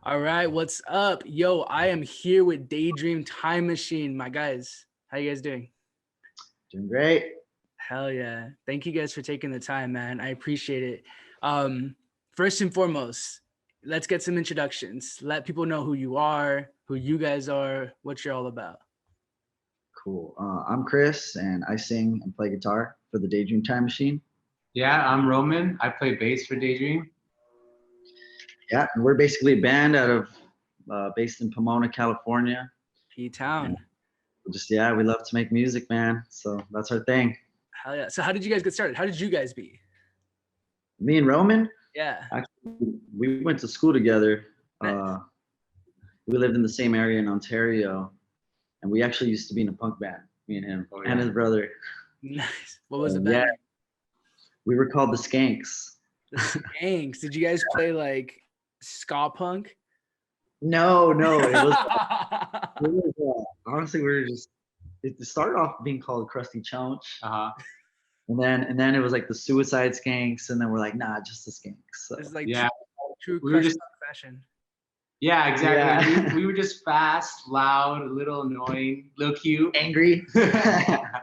All right, what's up? Yo, I am here with Daydream Time Machine. My guys, how you guys doing? Doing great. Hell yeah. Thank you guys for taking the time, man. I appreciate it. Um, First and foremost, let's get some introductions. Let people know who you are, who you guys are, what you're all about. Cool. I'm Chris, and I sing and play guitar for the Daydream Time Machine. Yeah, I'm Roman. I play bass for Daydream. Yeah, and we're basically a band out of based in Pomona, California. P-Town. We love to make music, man. So that's our thing. Hell yeah. So how did you guys get started? How did you guys be? Me and Roman, Yeah. actually, we went to school together. Nice. We lived in the same area in Ontario, and we actually used to be in a punk band. Me and him and his brother. Nice. What was the Yeah, band? we were called the Skanks. The Skanks. Did you guys play like ska punk? No, honestly, we were just. It started off being called Krusty Chonch. And then it was like the Suicide Skanks, and then we're like, nah, just the Skanks. So. It's like Yeah, true we were just fashion. yeah, exactly. Yeah. We were just fast, loud, a little annoying, a little cute, Angry. Yeah,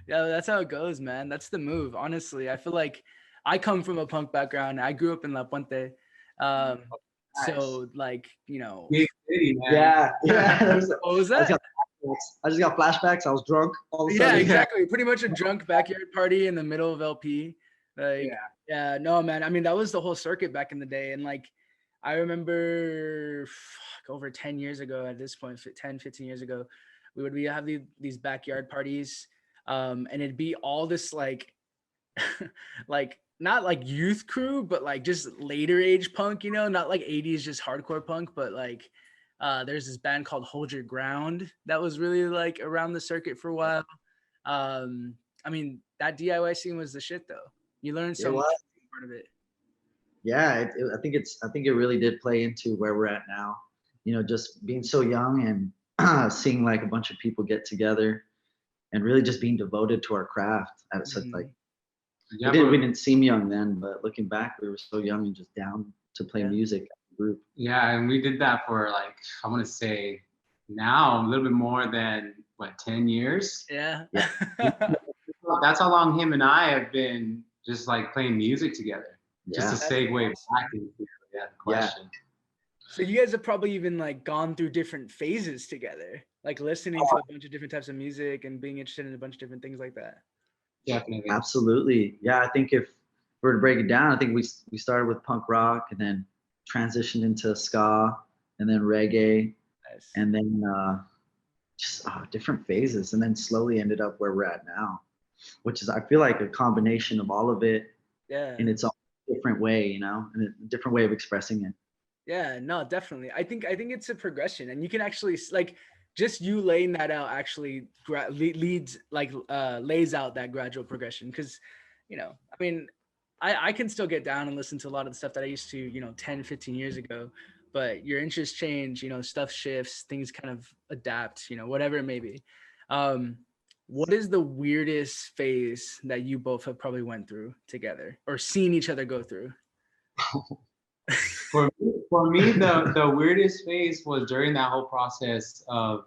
that's how it goes, man. That's the move. Honestly, I feel like I come from a punk background. I grew up in La Puente. So like, big city, man. Yeah. what was that? I just got flashbacks. I was drunk all of a Yeah, sudden. exactly. Pretty much a drunk backyard party in the middle of LP. Like, yeah, no, man. I mean, that was the whole circuit back in the day. And like, I remember over 10 years ago at this point, 10, 15 years ago, we would have these backyard parties. And it'd be all this like, like not like youth crew, but like just later age punk, not like 80s, just hardcore punk, but like, there's this band called Hold Your Ground that was really like around the circuit for a while. I mean, that DIY scene was the shit though. You learned so much part of it. Yeah, I think it really did play into where we're at now. Just being so young and seeing like a bunch of people get together and really just being devoted to our craft at such like. Yeah, we didn't seem young then, but looking back, we were so young and just down to play music as a group. Yeah, and we did that for like, I want to say now a little bit more than 10 years. Yeah. That's how long him and I have been just like playing music together. Just to segue back into the question. So you guys have probably even like gone through different phases together, like listening to a bunch of different types of music and being interested in a bunch of different things like that. Definitely. Absolutely. Yeah, I think if we were to break it down, I think we started with punk rock and then transitioned into ska and then reggae. Nice. And then just different phases, and then slowly ended up where we're at now, which is, I feel like, a combination of all of it in its own different way, and a different way of expressing it. Yeah, no, definitely. I think it's a progression, and you can actually like just you laying that out actually lays out that gradual progression. Because, I mean, I can still get down and listen to a lot of the stuff that I used to, 10, 15 years ago, but your interests change, stuff shifts, things kind of adapt, whatever it may be. What is the weirdest phase that you both have probably went through together or seen each other go through? For me, the weirdest phase was during that whole process of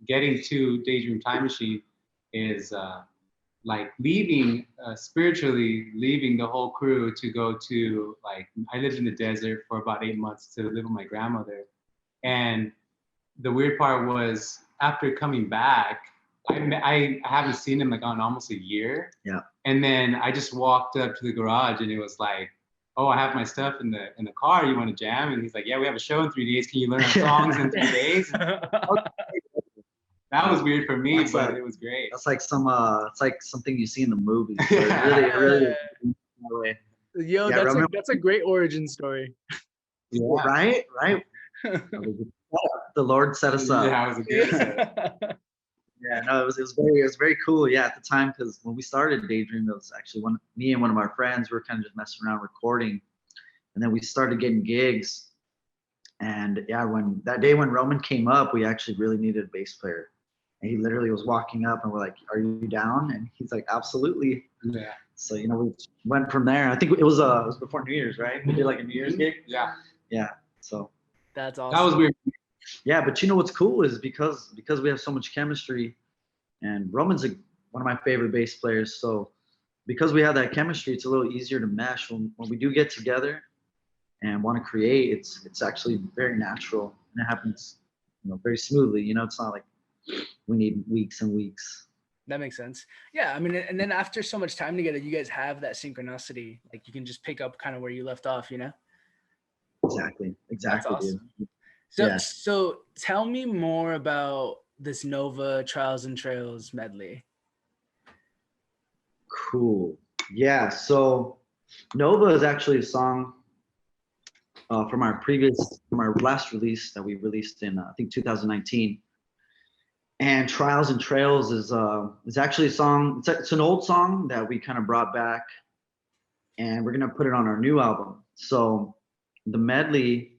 getting to Daydream Time Machine is like spiritually leaving the whole crew to go to, like, I lived in the desert for about 8 months to live with my grandmother. And the weird part was after coming back, I haven't seen him like on almost a year. Yeah. And then I just walked up to the garage and it was like, oh, I have my stuff in the car. You want to jam? And he's like, yeah, we have a show in 3 days. Can you learn our songs in 3 days? That was weird for me, but it was great. That's like it's like something you see in the movies. Really. Yo, yeah, that's a great origin story. Yeah. Right. The Lord set us up. Yeah, it was a good setup. Yeah, no, it was very cool. Yeah, at the time, because when we started Daydream, it was actually me and one of our friends, we were kind of just messing around recording, and then we started getting gigs. And yeah, when Roman came up, we actually really needed a bass player, and he literally was walking up, and we're like, "Are you down?" And he's like, "Absolutely." Yeah. So we went from there. I think it was before New Year's, right? We did like a New Year's gig. Yeah. Yeah. So That's That was awesome. weird. Yeah, but you know what's cool is because we have so much chemistry, and Roman's one of my favorite bass players. So because we have that chemistry, it's a little easier to mesh when we do get together and want to create. It's actually very natural, and it happens, very smoothly. It's not like we need weeks and weeks. That makes sense. Yeah, I mean, and then after so much time together, you guys have that synchronicity. Like you can just pick up kind of where you left off, Exactly, That's dude. awesome. So, Yeah. so tell me more about this Nova Trials and Trails medley. Cool. Yeah. So Nova is actually a song from our last release that we released in I think 2019. And Trials and Trails is actually a song. It's an old song that we kind of brought back, and we're gonna put it on our new album. So the medley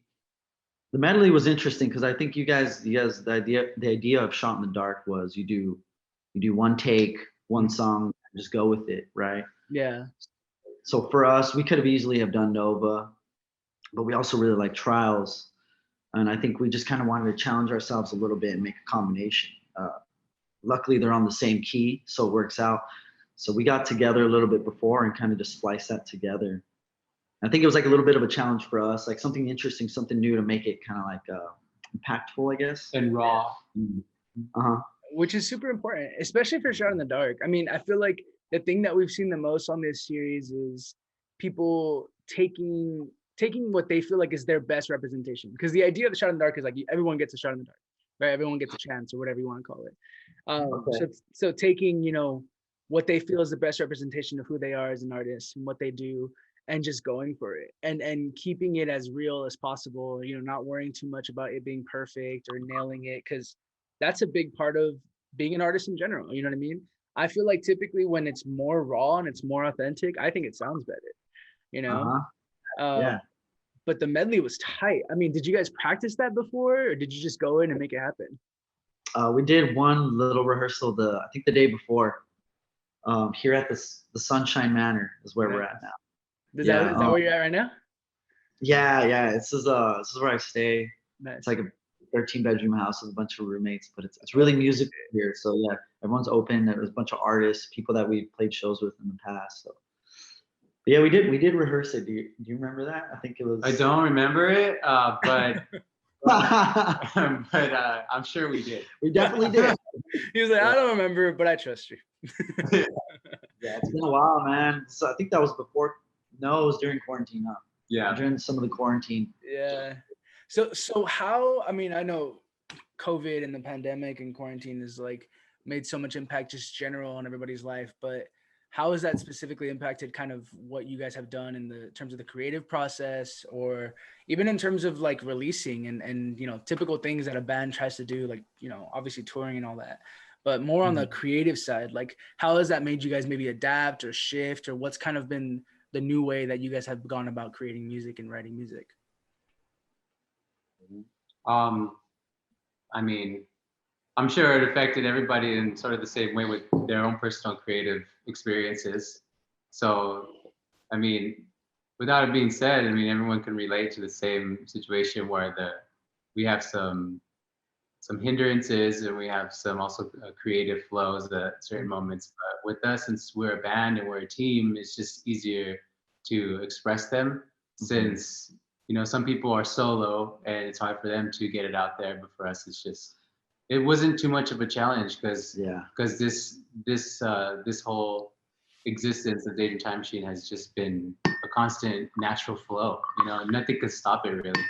was interesting because I think you guys the idea of Shot in the Dark was you do one take, one song, just go with it, right? Yeah. So for us, we could have easily have done Nova, but we also really like Trials, and I think we just kind of wanted to challenge ourselves a little bit and make a combination. Luckily, they're on the same key, so it works out. So we got together a little bit before and kind of just spliced that together. I think it was like a little bit of a challenge for us, like something interesting, something new to make it kind of like impactful, I guess. And raw. Which is super important, especially for Shot in the Dark. I mean, I feel like the thing that we've seen the most on this series is people taking what they feel like is their best representation. Because the idea of the Shot in the Dark is like everyone gets a shot in the dark, right? Everyone gets a chance or whatever you want to call it. So taking, what they feel is the best representation of who they are as an artist and what they do, and just going for it and keeping it as real as possible, not worrying too much about it being perfect or nailing it, because that's a big part of being an artist in general. You know what I mean? I feel like typically when it's more raw and it's more authentic, I think it sounds better, Yeah. But the medley was tight. I mean, did you guys practice that before, or did you just go in and make it happen? We did one little rehearsal I think the day before, here at the Sunshine Manor is where we're at now. Is that where you're at right now? Yeah. This is where I stay. Nice. It's like a 13-bedroom house with a bunch of roommates, but it's really musical here. So yeah, everyone's open. There's a bunch of artists, people that we've played shows with in the past. So but yeah, we did rehearse it. Do you remember that? I think it was. I don't remember it, but but I'm sure we did. We definitely did. He was like, I don't remember, but I trust you. Yeah, it's been a while, man. So I think that was before. No, it was during quarantine. No. Yeah. During some of the quarantine. Yeah. So how? I mean, I know COVID and the pandemic and quarantine has like made so much impact just general on everybody's life, but how has that specifically impacted kind of what you guys have done in the terms of the creative process, or even in terms of like releasing and typical things that a band tries to do, like obviously touring and all that, but more on the creative side? Like how has that made you guys maybe adapt or shift, or what's kind of been the new way that you guys have gone about creating music and writing music? I mean, I'm sure it affected everybody in sort of the same way with their own personal creative experiences. So, I mean, without it being said, I mean, everyone can relate to the same situation where we have some hindrances and we have some also creative flows at certain moments. But with us, since we're a band and we're a team, it's just easier to express them, since some people are solo and it's hard for them to get it out there. But for us, it wasn't too much of a challenge because this whole existence of Daydream Time Machine has just been a constant natural flow. Nothing could stop it really.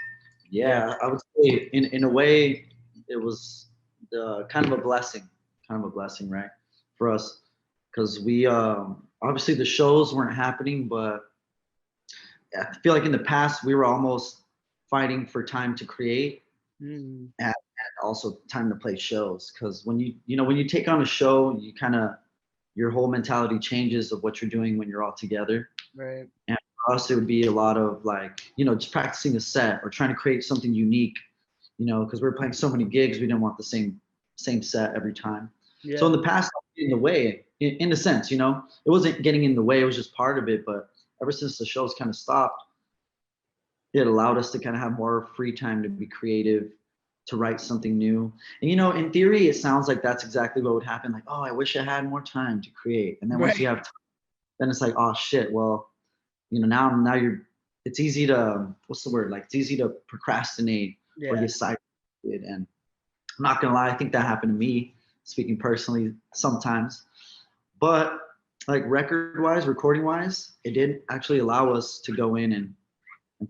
Yeah, I would say in a way it was kind of a blessing, right, for us, because we obviously the shows weren't happening, but I feel like in the past we were almost fighting for time to create and also time to play shows, because when you take on a show, you kind of your whole mentality changes of what you're doing when you're all together. Right. And for us, it would be a lot of like, just practicing a set or trying to create something unique, because we're playing so many gigs, we didn't want the same set every time. Yeah. So in the past, in the way, in a sense, it wasn't getting in the way, it was just part of it. But ever since the show's kind of stopped, it allowed us to kind of have more free time to be creative, to write something new. And in theory, it sounds like that's exactly what would happen. Like, oh, I wish I had more time to create. And then once you Right. have time, then it's like, oh shit, well, now it's easy to, what's the word? Like, it's easy to procrastinate or Yeah. get sidetracked. And I'm not gonna lie, I think that happened to me, speaking personally, sometimes. But like record-wise, recording-wise, it did actually allow us to go in and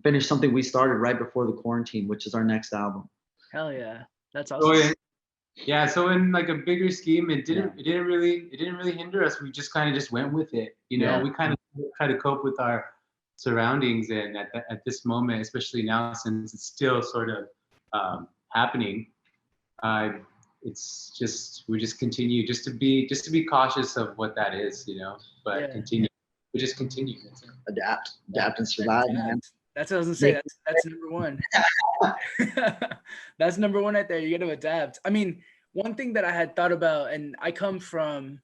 finish something we started right before the quarantine, which is our next album. Hell yeah. That's So awesome. yeah, so in like a bigger scheme, it Yeah. didn't really hinder us. We just kind of just went with it. Yeah. We kind of try to cope with our surroundings, and at this moment, especially now since it's still sort of happening, it's just we just continue just to be cautious of what that is, but Yeah. continue. We just continue. That's it. Adapt and survive, man. That's what I was gonna say. That's number one. That's number one right there. You got to adapt. I mean, one thing that I had thought about, and I come from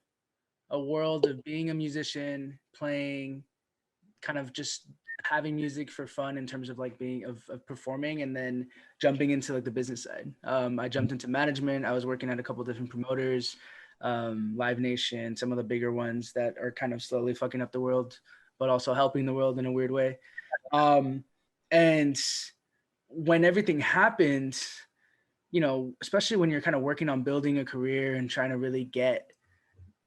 a world of being a musician, playing, kind of just having music for fun in terms of like being of performing, and then jumping into like the business side. I jumped into management. I was working at a couple different promoters, Live Nation, some of the bigger ones that are kind of slowly fucking up the world, but also helping the world in a weird way. And when everything happened, especially when you're kind of working on building a career and trying to really get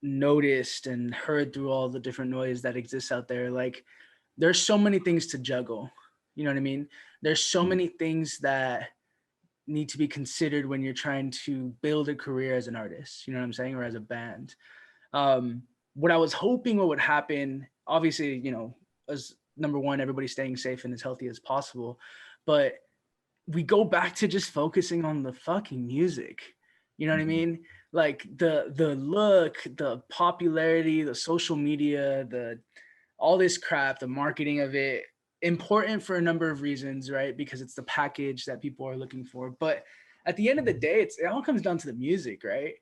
noticed and heard through all the different noise that exists out there, like there's so many things to juggle. You know what I mean? There's so many things that need to be considered when you're trying to build a career as an artist, you know what I'm saying? Or as a band. What I was hoping what would happen, obviously, as number one, everybody staying safe and as healthy as possible, but we go back to just focusing on the fucking music. You know what I mean? Like the look, the popularity, the social media, the all this crap, the marketing of it, important for a number of reasons, right? Because it's the package that people are looking for. But at the end of the day, it all comes down to the music, right?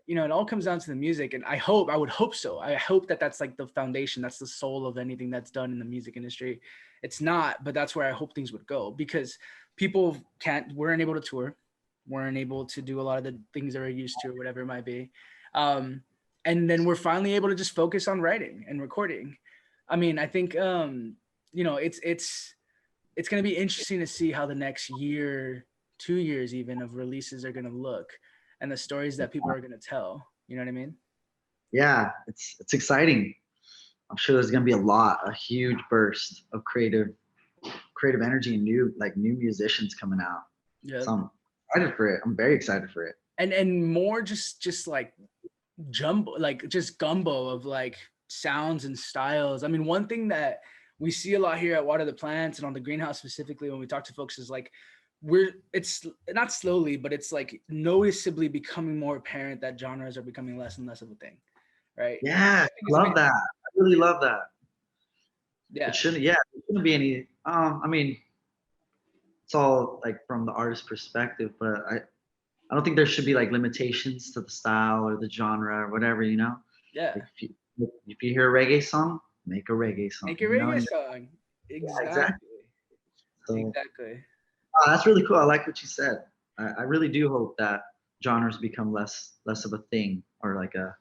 It all comes down to the music. And I would hope so. I hope that that's like the foundation, that's the soul of anything that's done in the music industry. It's not, but that's where I hope things would go, because people weren't able to tour, weren't able to do a lot of the things that we're used to, or whatever it might be. And then we're finally able to just focus on writing and recording. I mean, I think it's going to be interesting to see how the next year, 2 years even, of releases are going to look, and the stories that people are going to tell. You know what I mean? Yeah, it's exciting. I'm sure there's gonna be a huge burst of creative energy and new musicians coming out. Yeah. So I'm excited for it. I'm very excited for it. And more just like jumbo, like just gumbo of like sounds and styles. I mean, one thing that we see a lot here at Water the Plants and on the greenhouse specifically when we talk to folks is like it's not slowly, but it's like noticeably becoming more apparent that genres are becoming less and less of a thing, right? Yeah, I love that. I really love that. Yeah. It shouldn't be any. I mean, it's all like from the artist's perspective, but I don't think there should be like limitations to the style or the genre or whatever. Yeah. Like if you hear a reggae song, make a reggae song. Make a reggae song. Exactly. Yeah, exactly. So, exactly. That's really cool. I like what you said. I really do hope that genres become less of a thing, or like a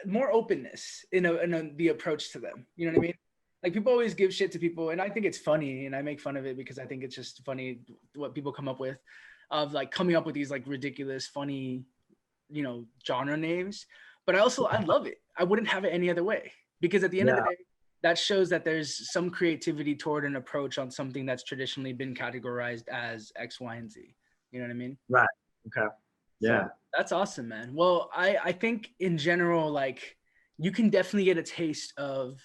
more openness in the approach to them. You know what I mean? Like people always give shit to people, and I think it's funny, and I make fun of it because I think it's just funny what people come up with, of like coming up with these like ridiculous, funny, genre names. But I love it. I wouldn't have it any other way, because at the end of the day, that shows that there's some creativity toward an approach on something that's traditionally been categorized as X, Y, and Z. You know what I mean? Right. Okay. Yeah. So that's awesome, man. Well, I think in general, like you can definitely get a taste of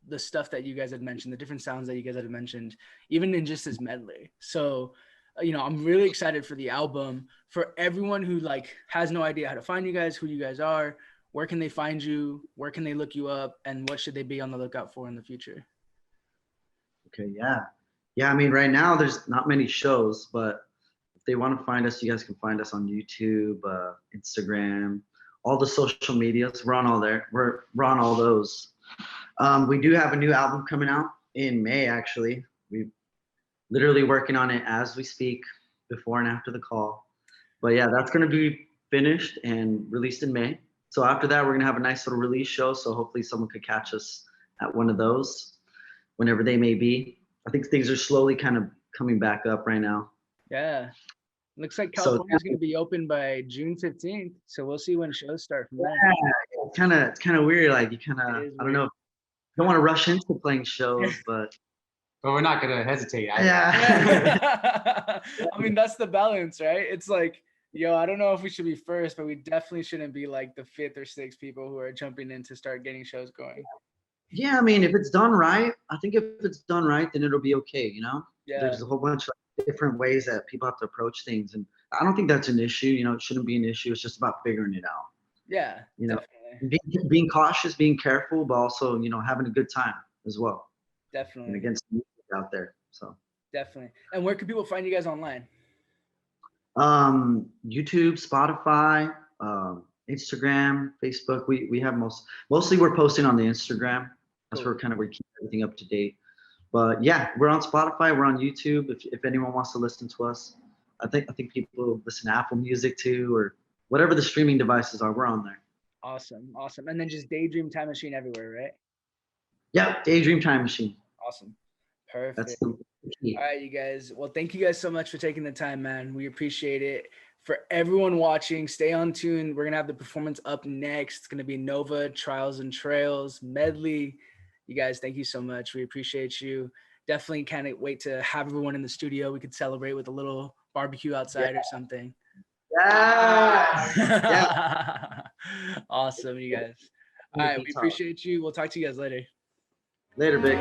the stuff that you guys had mentioned, the different sounds that you guys had mentioned, even in just this medley. So, I'm really excited for the album. For everyone who like has no idea how to find you guys, who you guys are, where can they find you? Where can they look you up? And what should they be on the lookout for in the future? Okay. Yeah. Yeah. I mean, right now there's not many shows, but if they want to find us, you guys can find us on YouTube, Instagram, all the social medias. We're on all there. We're on all those. We do have a new album coming out in May, actually. We're literally working on it as we speak, before and after the call. But yeah, that's going to be finished and released in May. So after that, we're going to have a nice little release show. So hopefully someone could catch us at one of those, whenever they may be. I think things are slowly kind of coming back up right now. Yeah. Looks like California's going to be open by June 15th. So we'll see when shows start from there. Yeah, it's kind of weird. Like you kind of, I don't know. I don't want to rush into playing shows, but we're not going to hesitate. Yeah. I mean, that's the balance, right? It's like, yo, I don't know if we should be first, but we definitely shouldn't be like the 5th or 6th people who are jumping in to start getting shows going. Yeah, I mean, if it's done right, I think if it's done right, then it'll be okay, you know? Yeah. There's a whole bunch of different ways that people have to approach things. And I don't think that's an issue. You know, it shouldn't be an issue. It's just about figuring it out. Yeah, you know, being cautious, being careful, but also, you know, having a good time as well. Definitely. And against music out there. So definitely. And where can people find you guys online? YouTube, Spotify, Instagram, Facebook. We have mostly we're posting on the Instagram. That's where we keep everything up to date. But yeah, we're on Spotify, we're on YouTube. If anyone wants to listen to us, I think people listen to Apple Music too, or whatever the streaming devices are, we're on there. Awesome. And then just Daydream Time Machine everywhere, right? Yeah, Daydream Time Machine. Awesome. Perfect. That's the key. All right, you guys. Well, thank you guys so much for taking the time, man. We appreciate it. For everyone watching, stay on tune. We're going to have the performance up next. It's going to be Nova, Trials and Trails, Medley. You guys, thank you so much. We appreciate you. Definitely can't wait to have everyone in the studio. We could celebrate with a little barbecue outside or something. Yeah. Awesome, you guys. All right, we appreciate you. We'll talk to you guys later. Later, Vic.